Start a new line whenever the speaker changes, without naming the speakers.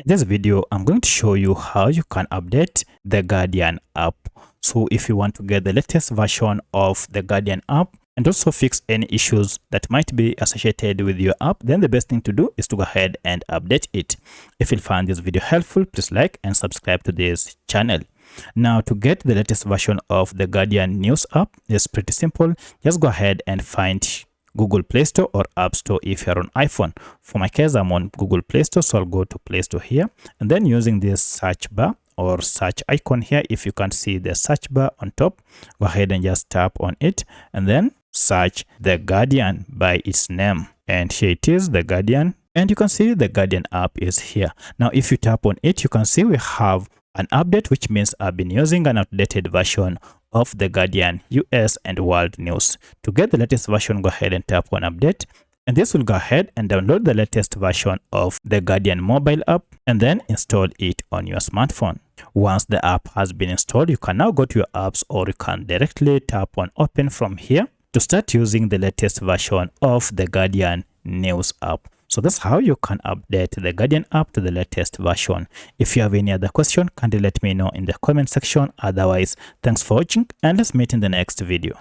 In this video, I'm going to show you how you can update the Guardian app. So if you want to get the latest version of the Guardian app and also fix any issues that might be associated with your app, then the best thing to do is to go ahead and update it. If you find this video helpful, please like and subscribe to this channel. Now, to get the latest version of the Guardian News app is pretty simple. Just go ahead and find Google Play Store or App Store if you're on iPhone. For my case, I'm on Google Play Store, so I'll go to Play Store here, and then using this search bar or search icon here, if you can't see the search bar on top, go ahead and just tap on it and then search the Guardian by its name. And here it is, the Guardian, and you can see the Guardian app is here. Now if you tap on it, you can see we have an update, which means I've been using an outdated version of the Guardian US and World News. To get the latest version, go ahead and tap on update, and this will go ahead and download the latest version of the Guardian mobile app and then install it on your smartphone. Once the app has been installed, you can now go to your apps, or you can directly tap on open from here to start using the latest version of the Guardian News app. So that's how you can update the Guardian app to the latest version. If you have any other question, kindly let me know in the comment section. Otherwise, thanks for watching, and let's meet in the next video.